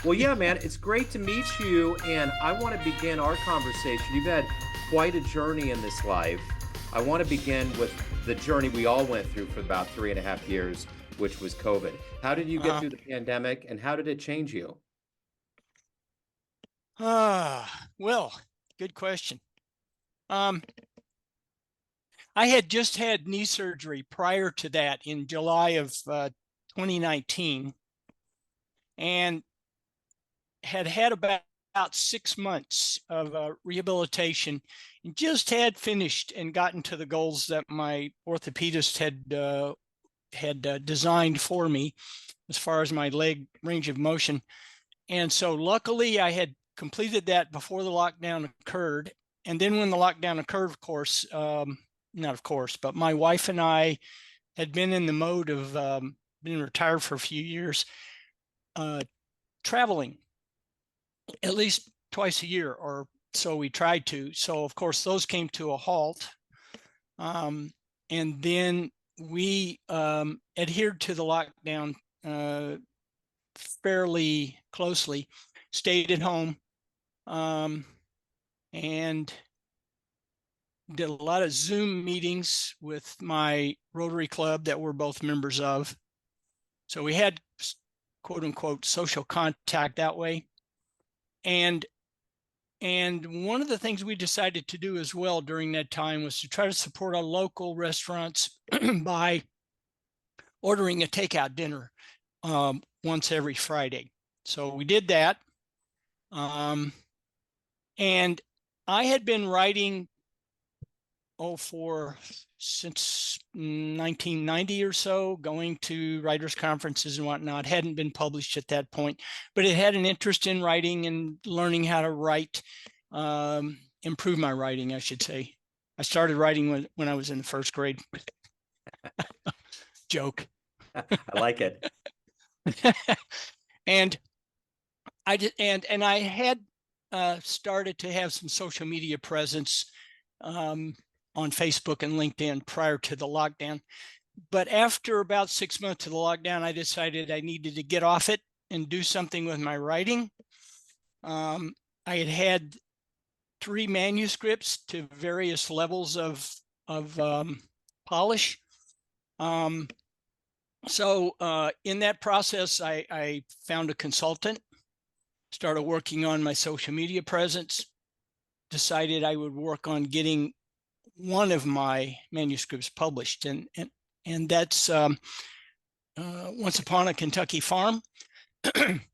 Well, yeah, man, it's great to meet you, and I want to begin our conversation. You've had quite a journey in this life. I want to begin with the journey we all went through for about 3.5 years, which was COVID. How did you get Uh, through the pandemic, and how did it change you? well, good question. Um, I had just had knee surgery prior to that in July of 2019 and had about 6 months of rehabilitation and just had finished and gotten to the goals that my orthopedist had designed for me as far as my leg range of motion. And so luckily I had completed that before the lockdown occurred. And then when the lockdown occurred, of course, not of course, but my wife and I had been in the mode of being retired for a few years, uh, traveling at least twice a year, or so we tried to. So of course those came to a halt. And then we adhered to the lockdown uh, fairly closely, stayed at home, um, and did a lot of Zoom meetings with my Rotary Club that we're both members of. So we had quote unquote social contact that way. And one of the things we decided to do as well during that time was to try to support our local restaurants by ordering a takeout dinner once every Friday. So we did that. Um, and I had been writing for since 1990 or so, going to writers conferences and whatnot. Hadn't been published at that point, but it had an interest in writing and learning how to write, improve my writing, I should say. I started writing when I was in the first grade. Joke. I like it. And I did, and I had started to have some social media presence on Facebook and LinkedIn prior to the lockdown. But after about 6 months of the lockdown, I decided I needed to get off it and do something with my writing. I had 3 manuscripts to various levels of polish. So in that process, I found a consultant, started working on my social media presence, decided I would work on getting one of my manuscripts published, and that's Once Upon a Kentucky Farm,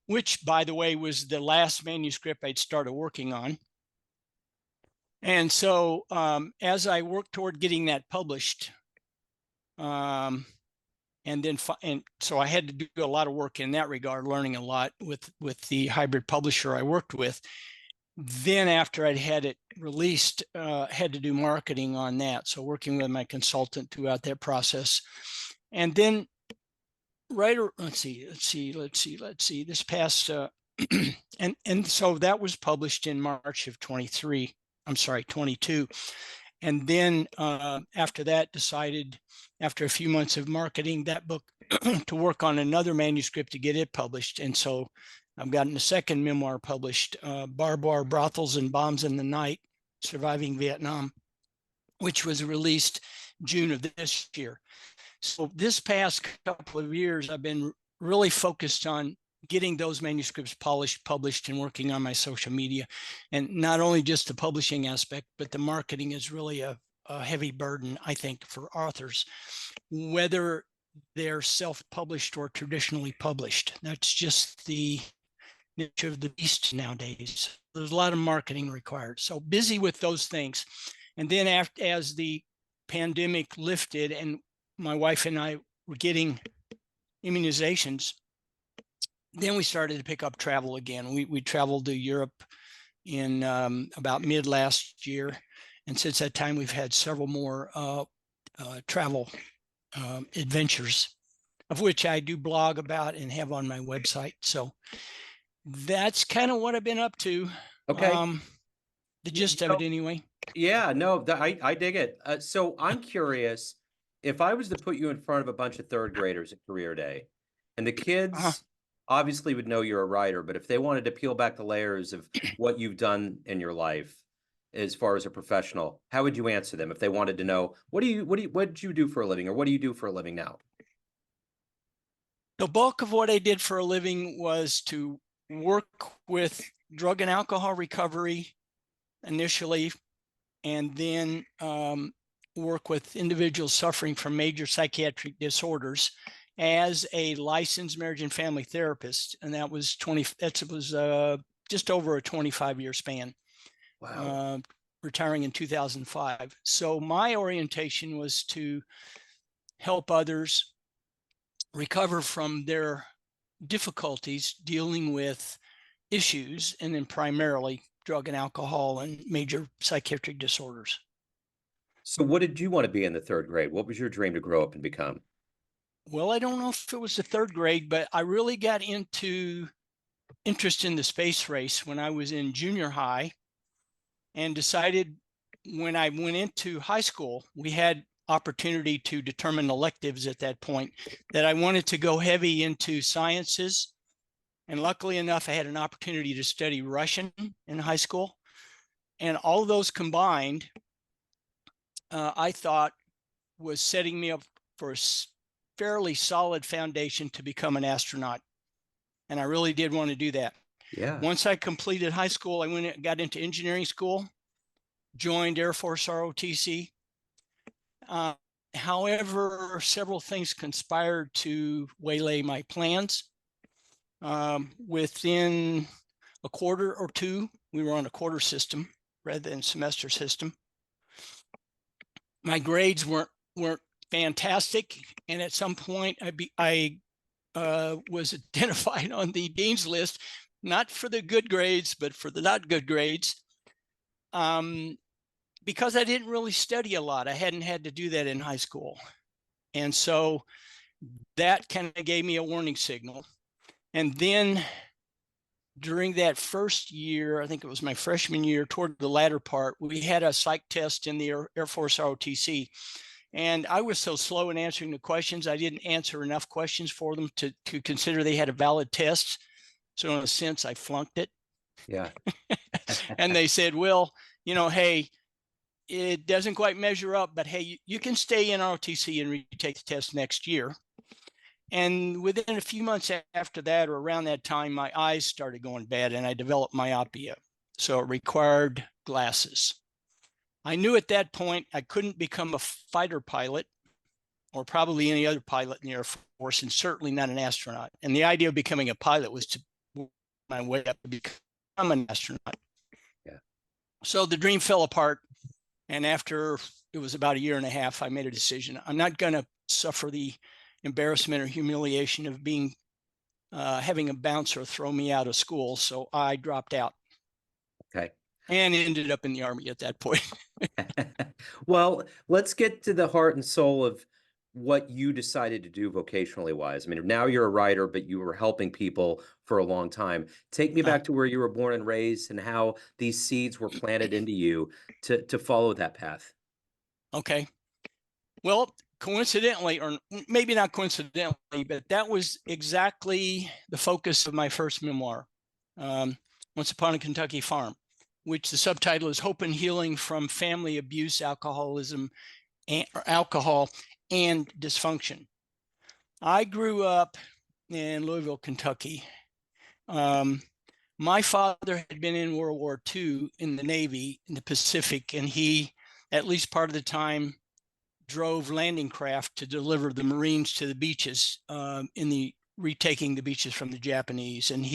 which, by the way, was the last manuscript I'd started working on. And so as I worked toward getting that published, and so I had to do a lot of work in that regard, learning a lot with the hybrid publisher I worked with. Then after I'd had it released, had to do marketing on that. So working with my consultant throughout that process. And then let's see, this past, and so that was published in March of 22. And then after that, decided after a few months of marketing that book to work on another manuscript to get it published. And so I've gotten a second memoir published, Bar, Brothels, and Bombs in the Night, Surviving Vietnam, which was released June of this year. So this past couple of years, I've been really focused on getting those manuscripts polished, published, and working on my social media. And not only just the publishing aspect, but the marketing is really a heavy burden, I think, for authors, whether they're self-published or traditionally published. That's just the nature of the beast nowadays. There's a lot of marketing required. So busy with those things. And then as the pandemic lifted and my wife and I were getting immunizations, then we started to pick up travel again. We traveled to Europe in about mid last year. And since that time, we've had several more travel adventures, of which I do blog about and have on my website. So that's kind of what I've been up to. Okay. The gist of it anyway. Yeah, no, I dig it. So I'm curious, if I was to put you in front of a bunch of third graders at career day, and the Uh, kids obviously would know you're a writer, but if they wanted to peel back the layers of what you've done in your life as far as a professional, how would you answer them if they wanted to know what did you do for a living, or what do you do for a living now? The bulk of what I did for a living was to work with drug and alcohol recovery initially, and then work with individuals suffering from major psychiatric disorders as a licensed marriage and family therapist. And that was just over a 25-year span, Wow. retiring in 2005. So my orientation was to help others recover from their difficulties dealing with issues, and then primarily drug and alcohol and major psychiatric disorders. So what did you want to be in the third grade? What was your dream to grow up and become? Well, I don't know if it was the third grade, but I really got into interest in the space race when I was in junior high, and decided when I went into high school, we had opportunity to determine electives at that point, that I wanted to go heavy into sciences. And luckily enough, I had an opportunity to study Russian in high school. And all of those combined, I thought was setting me up for a fairly solid foundation to become an astronaut. And I really did want to do that. Yeah. Once I completed high school, I got into engineering school, joined Air Force ROTC. However, several things conspired to waylay my plans. Within a quarter or two, we were on a quarter system rather than semester system. My grades weren't fantastic, and at some point, I was identified on the dean's list, not for the good grades, but for the not good grades, because I didn't really study a lot. I hadn't had to do that in high school, and so that kind of gave me a warning signal. And then during that first year, I think it was my freshman year, toward the latter part, we had a psych test in the Air Force ROTC. And I was so slow in answering the questions, I didn't answer enough questions for them to consider they had a valid test. So in a sense, I flunked it. Yeah. And they said, well, hey, it doesn't quite measure up, but hey, you can stay in ROTC and retake the test next year. And within a few months after that, or around that time, my eyes started going bad and I developed myopia. So it required glasses. I knew at that point I couldn't become a fighter pilot, or probably any other pilot in the Air Force, and certainly not an astronaut. And the idea of becoming a pilot was to work my way up to become an astronaut. Yeah. So the dream fell apart. And after it was about a year and a half, I made a decision. I'm not going to suffer the embarrassment or humiliation of having a bouncer throw me out of school. So I dropped out. Okay. And ended up in the Army at that point. Well, let's get to the heart and soul of what you decided to do vocationally wise. I mean, now you're a writer, but you were helping people for a long time. Take me back to where you were born and raised, and how these seeds were planted into you to follow that path. Okay. Well, coincidentally, or maybe not coincidentally, but that was exactly the focus of my first memoir, Once Upon a Kentucky Farm, which the subtitle is Hope and Healing from Family Abuse, Alcoholism, Alcohol and Dysfunction. I grew up in Louisville, Kentucky. My father had been in World War II in the Navy in the Pacific, and he, at least part of the time, drove landing craft to deliver the Marines to the beaches retaking the beaches from the Japanese. And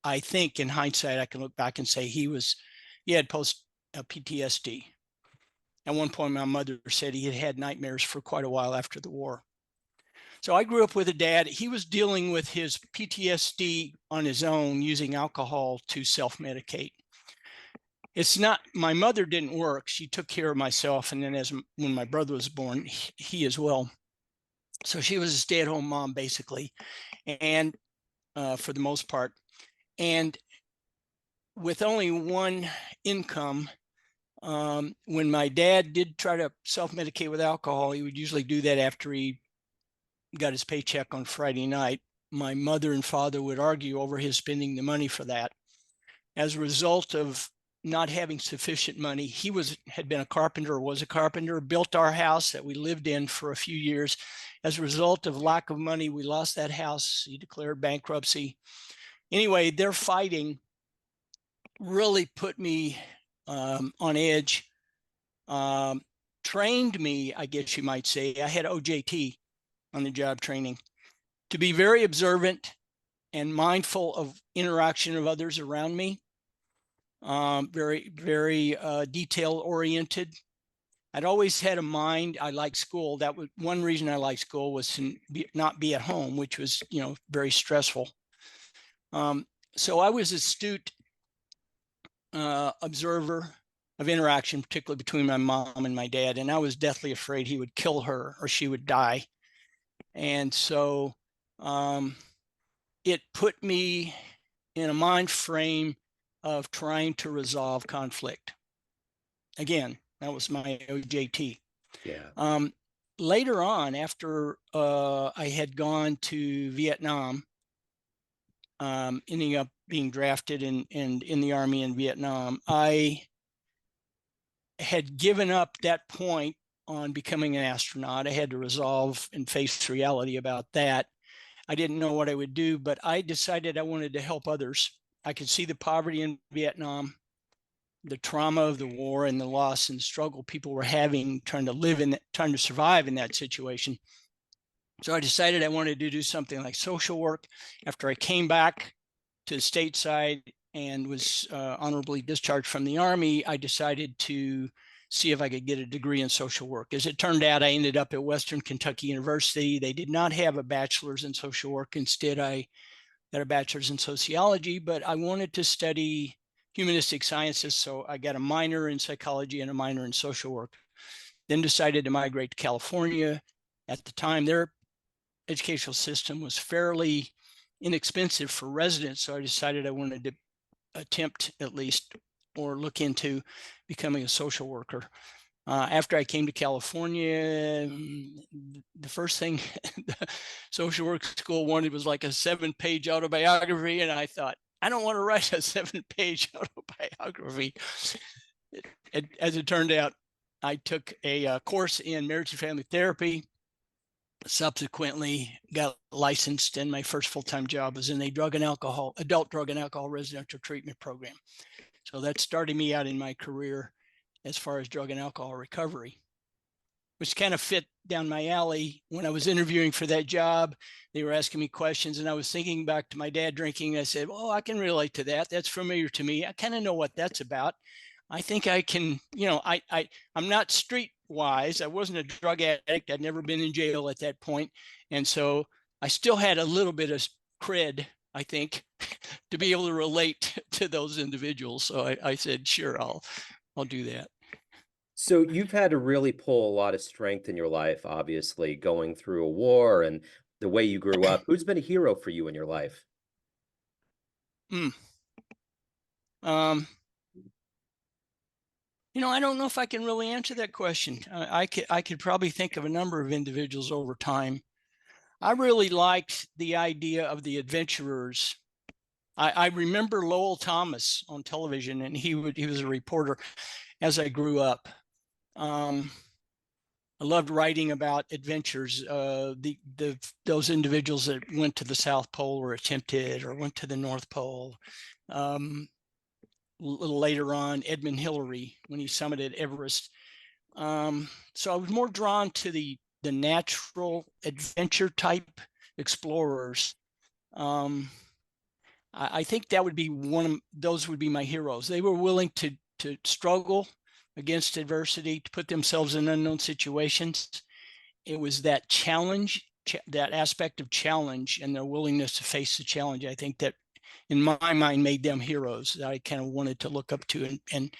I think in hindsight, I can look back and say he had post PTSD. At one point, my mother said he had had nightmares for quite a while after the war. So I grew up with a dad. He was dealing with his PTSD on his own, using alcohol to self-medicate. It's not, my mother didn't work. She took care of myself. And then when my brother was born, he as well. So she was a stay-at-home mom, basically, and for the most part. And with only one income, when my dad did try to self-medicate with alcohol, he would usually do that after he got his paycheck on Friday night. my mother and father would argue over his spending the money for that. As a result of not having sufficient money, he had been a carpenter, or was a carpenter, built our house that we lived in for a few years. As a result of lack of money, we lost that house. He declared bankruptcy. Anyway, their fighting really put me on edge, trained me, I guess you might say. I had OJT, on the job training, to be very observant and mindful of interaction of others around me. Very, very detail oriented. I'd always had a mind. I liked school. That was one reason I liked school, was to not be at home, which was, very stressful. So I was astute observer of interaction, particularly between my mom and my dad. And I was deathly afraid he would kill her or she would die. And so it put me in a mind frame of trying to resolve conflict. Again, that was my OJT. Yeah. Later on, after I had gone to Vietnam, ending up being drafted and in the Army in Vietnam, I had given up that point on becoming an astronaut. I had to resolve and face reality about that. I didn't know what I would do, but I decided I wanted to help others. I could see the poverty in Vietnam, the trauma of the war, and the loss and struggle people were having trying to survive in that situation. So I decided I wanted to do something like social work. After I came back to the stateside and was honorably discharged from the Army, I decided to see if I could get a degree in social work. As it turned out, I ended up at Western Kentucky University. They did not have a bachelor's in social work. Instead, I got a bachelor's in sociology, but I wanted to study humanistic sciences, so I got a minor in psychology and a minor in social work. Then decided to migrate to California. At the time, their educational system was fairly inexpensive for residents, so I decided I wanted to attempt, at least, or look into becoming a social worker. After I came to California, the first thing the social work school wanted was like a 7-page autobiography, and I thought, I don't want to write a 7-page autobiography. As it turned out, I took a course in marriage and family therapy, subsequently got licensed, and my first full-time job was in a adult drug and alcohol residential treatment program. So that started me out in my career as far as drug and alcohol recovery, which kind of fit down my alley. When I was interviewing for that job, they were asking me questions, and I was thinking back to my dad drinking. I said, well, I can relate to that. That's familiar to me. I kind of know what that's about. I think I can, I'm not street wise. I wasn't a drug addict. I'd never been in jail at that point. And so I still had a little bit of cred, I think, to be able to relate to those individuals. So I said, sure, I'll do that. So you've had to really pull a lot of strength in your life, obviously, going through a war and the way you grew up. Who's been a hero for you in your life? Mm. I don't know if I can really answer that question. I could probably think of a number of individuals over time. I really liked the idea of the adventurers. I remember Lowell Thomas on television, and he was a reporter as I grew up. I loved writing about adventures. Those individuals that went to the South Pole or attempted, or went to the North Pole. A little later on, Edmund Hillary, when he summited Everest. So I was more drawn to the natural adventure type explorers. I think that would be those would be my heroes. They were willing to struggle against adversity, to put themselves in unknown situations. It was that challenge, that aspect of challenge, and their willingness to face the challenge, I think, that in my mind made them heroes that I kind of wanted to look up to. And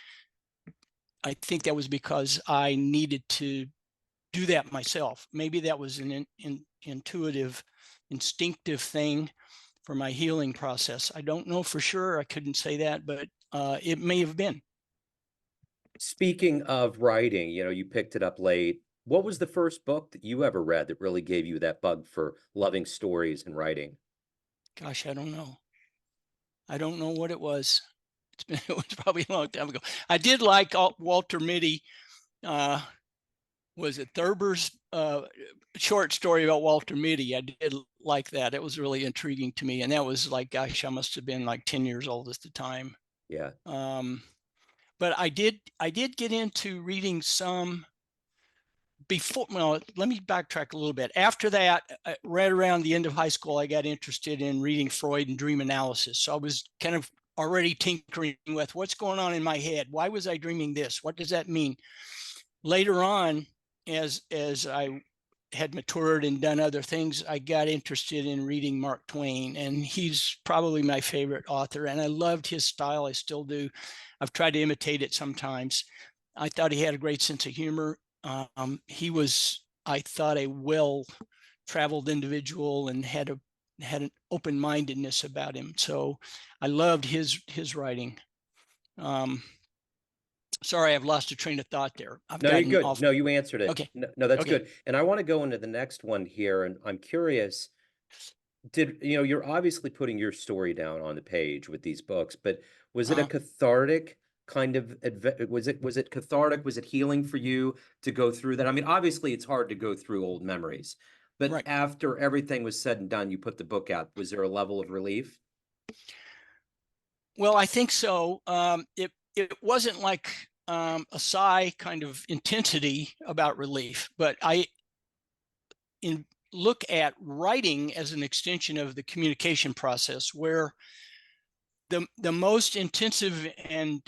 I think that was because I needed to do that myself. Maybe that was an intuitive, instinctive thing for my healing process. I don't know for sure. I couldn't say that, but it may have been. Speaking of writing, you picked it up late. What was the first book that you ever read that really gave you that bug for loving stories and writing? Gosh, I don't know. I don't know what it was. It was probably a long time ago. I did like Walter Mitty. Was it Thurber's short story about Walter Mitty? I did like that. It was really intriguing to me. And that was like, gosh, I must have been like 10 years old at the time. Yeah. But I did get into reading some before. Well, let me backtrack a little bit. After that, right around the end of high school, I got interested in reading Freud and dream analysis. So I was kind of already tinkering with what's going on in my head. Why was I dreaming this? What does that mean? Later on, as I had matured and done other things, I got interested in reading Mark Twain, and he's probably my favorite author. And I loved his style. I still do. I've tried to imitate it sometimes. I thought he had a great sense of humor. He was, I thought, a well-traveled individual and had an open-mindedness about him. So I loved his writing. Sorry, I've lost a train of thought there. I've No, you're gotten good. off. No, you answered it. Okay. No, no, that's Okay. good. And I want to go into the next one here, and I'm curious, you're obviously putting your story down on the page with these books, but was it a cathartic kind of was it cathartic? Was it healing for you to go through that? I mean, obviously it's hard to go through old memories, but Right. after everything was said and done, you put the book out. Was there a level of relief? Well, I think so. It wasn't like a sigh kind of intensity about relief, but I look at writing as an extension of the communication process, where the most intensive and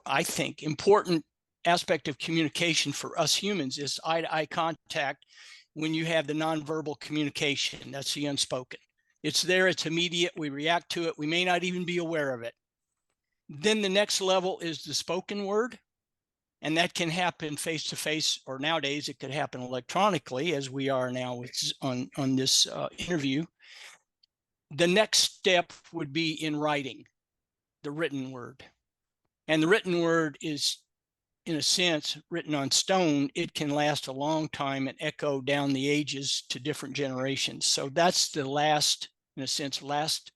I think important aspect of communication for us humans is eye-to-eye contact. When you have the nonverbal communication, that's the unspoken. It's there, it's immediate, we react to it, we may not even be aware of it. Then the next level is the spoken word, and that can happen face to face, or nowadays it could happen electronically, as we are now on this interview. The next step would be in writing, the written word. And the written word is, in a sense, written on stone. It can last a long time and echo down the ages to different generations. So that's the last, in a sense, last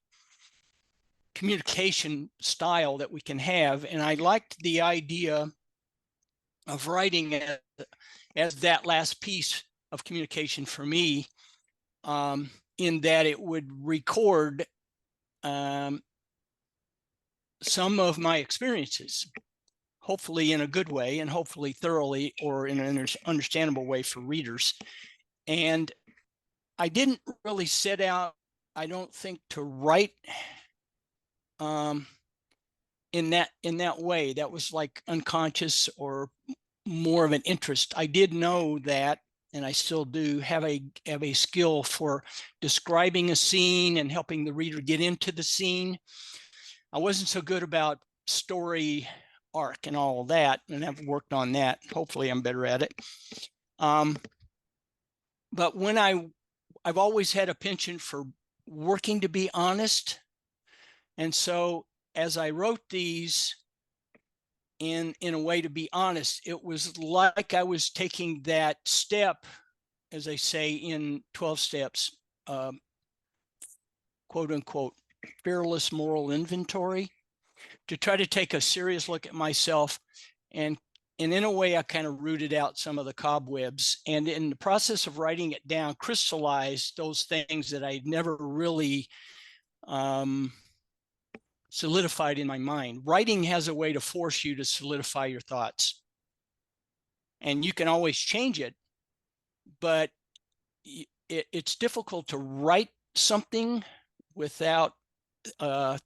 communication style that we can have. And I liked the idea of writing as that last piece of communication for me, in that it would record some of my experiences, hopefully in a good way and hopefully thoroughly or in an understandable way for readers. And I didn't really set out, I don't think, to write in that way. That was like unconscious or more of an interest. I did know that, and I still do have a skill for describing a scene and helping the reader get into the scene. I wasn't so good about story arc and all of that, and I've worked on that. Hopefully I'm better at it. But when I've always had a penchant for working to be honest. And so as I wrote these in a way to be honest, it was like I was taking that step, as they say in 12 steps, quote unquote, fearless moral inventory, to try to take a serious look at myself. And in a way, I kind of rooted out some of the cobwebs, and in the process of writing it down, crystallized those things that I never really solidified in my mind. Writing has a way to force you to solidify your thoughts, and you can always change it, but it's difficult to write something without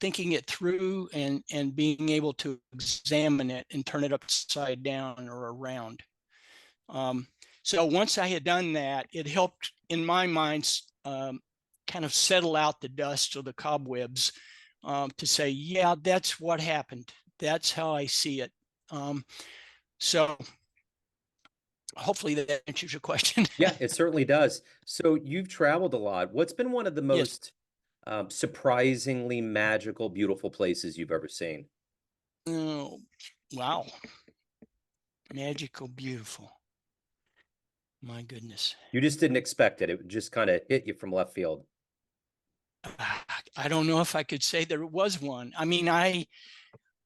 thinking it through and being able to examine it and turn it upside down or around. So once I had done that, it helped in my mind kind of settle out the dust or the cobwebs, to say, yeah, that's what happened. That's how I see it. So hopefully that answers your question. Yeah, it certainly does. So you've traveled a lot. What's been one of the Yes. most surprisingly magical, beautiful places you've ever seen? Oh, wow. Magical, beautiful. My goodness. You just didn't expect it. It just kind of hit you from left field. I don't know if I could say there was one. I mean, I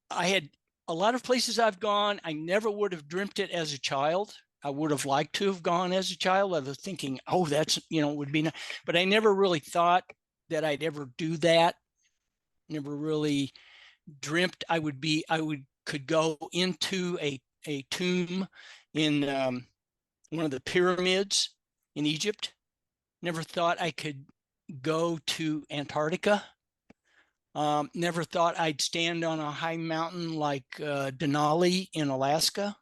had a lot of places I've gone. I never would have dreamt it as a child. I would have liked to have gone as a child. I was thinking, oh, that's, would be nice. But I never really thought that I'd ever do that. Never really dreamt could go into a tomb in one of the pyramids in Egypt. Never thought I could go to Antarctica. Never thought I'd stand on a high mountain like Denali in Alaska.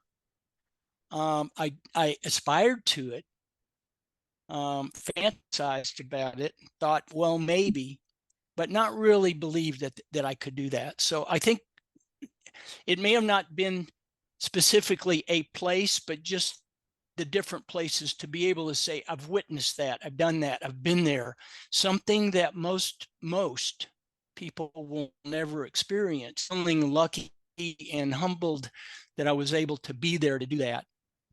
I aspired to it, fantasized about it, thought, well, maybe, but not really believed that I could do that. So I think it may have not been specifically a place, but just the different places to be able to say, I've witnessed that, I've done that, I've been there, something that most people will never experience. Feeling lucky and humbled that I was able to be there to do that.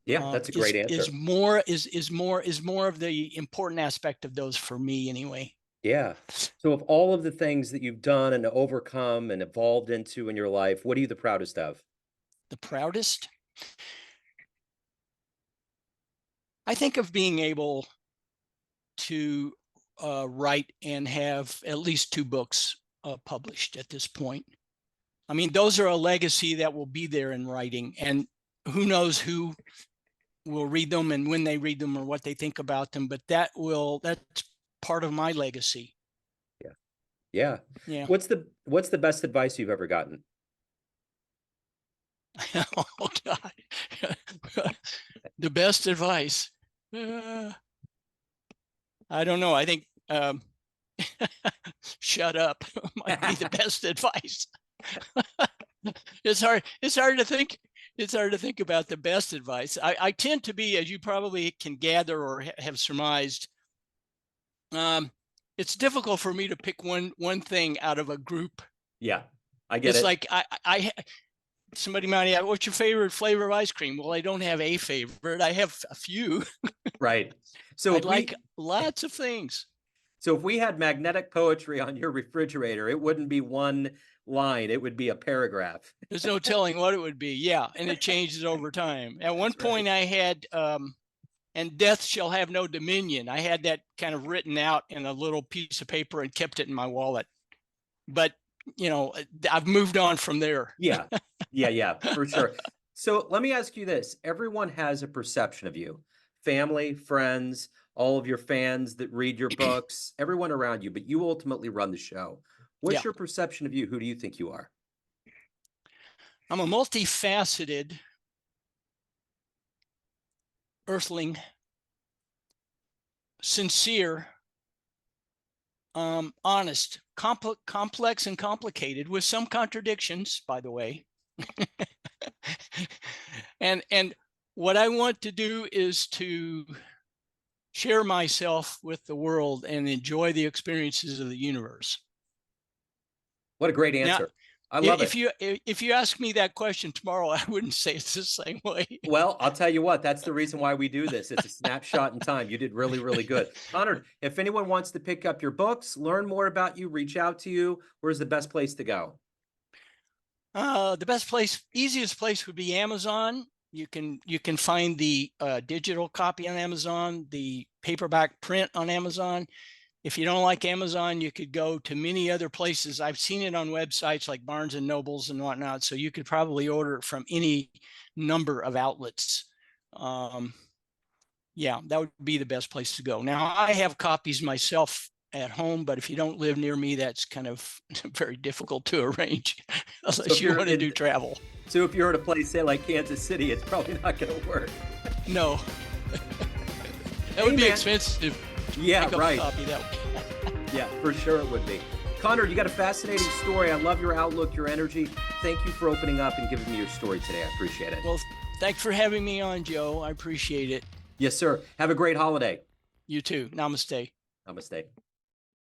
Yeah, that's a great answer. Is more of the important aspect of those for me anyway. Yeah. So of all of the things that you've done and overcome and evolved into in your life, what are you the proudest of? The proudest? I think of being able to write and have at least 2 books published at this point. I mean, those are a legacy that will be there in writing, and who knows who will read them and when they read them or what they think about them, but that's part of my legacy. Yeah. Yeah. Yeah. What's the best advice you've ever gotten? Oh God. The best advice. I don't know. I think shut up might be the best advice. It's hard to think. It's hard to think about the best advice. I tend to be, as you probably can gather or have surmised, it's difficult for me to pick one thing out of a group. Yeah, I get it. It's like somebody might ask, what's your favorite flavor of ice cream? Well, I don't have a favorite. I have a few. Right. So I like lots of things. So if we had magnetic poetry on your refrigerator, it wouldn't be one line, it would be a paragraph. There's no telling what it would be. Yeah. And it changes over time. At one point I had, and death shall have no dominion. I had that kind of written out in a little piece of paper and kept it in my wallet. But, I've moved on from there. Yeah. Yeah, for sure. So let me ask you this. Everyone has a perception of you, family, friends, all of your fans that read your books, everyone around you, but you ultimately run the show. What's your perception of you? Who do you think you are? I'm a multifaceted earthling, sincere, honest, complex and complicated with some contradictions, by the way. And what I want to do is to share myself with the world and enjoy the experiences of the universe. What a great answer. Now, I love it. If you ask me that question tomorrow, I wouldn't say it's the same way. Well, I'll tell you what, that's the reason why we do this. It's a snapshot in time. You did really, really good. Connard, if anyone wants to pick up your books, learn more about you, reach out to you, where's the best place to go? The easiest place would be Amazon. You can find the digital copy on Amazon, the paperback print on Amazon. If you don't like Amazon, you could go to many other places. I've seen it on websites like Barnes and Nobles and whatnot. So you could probably order it from any number of outlets. Yeah, that would be the best place to go. Now, I have copies myself at home, but if you don't live near me, that's kind of very difficult to arrange unless you want to do travel. So if you're at a place, say like Kansas City, it's probably not going to work. No. That would be expensive. Yeah, right. Yeah, for sure it would be. Connard, you got a fascinating story. I love your outlook, your energy. Thank you for opening up and giving me your story today. I appreciate it. Well, thanks for having me on, Joe. I appreciate it. Yes, sir. Have a great holiday. You too. Namaste. Namaste.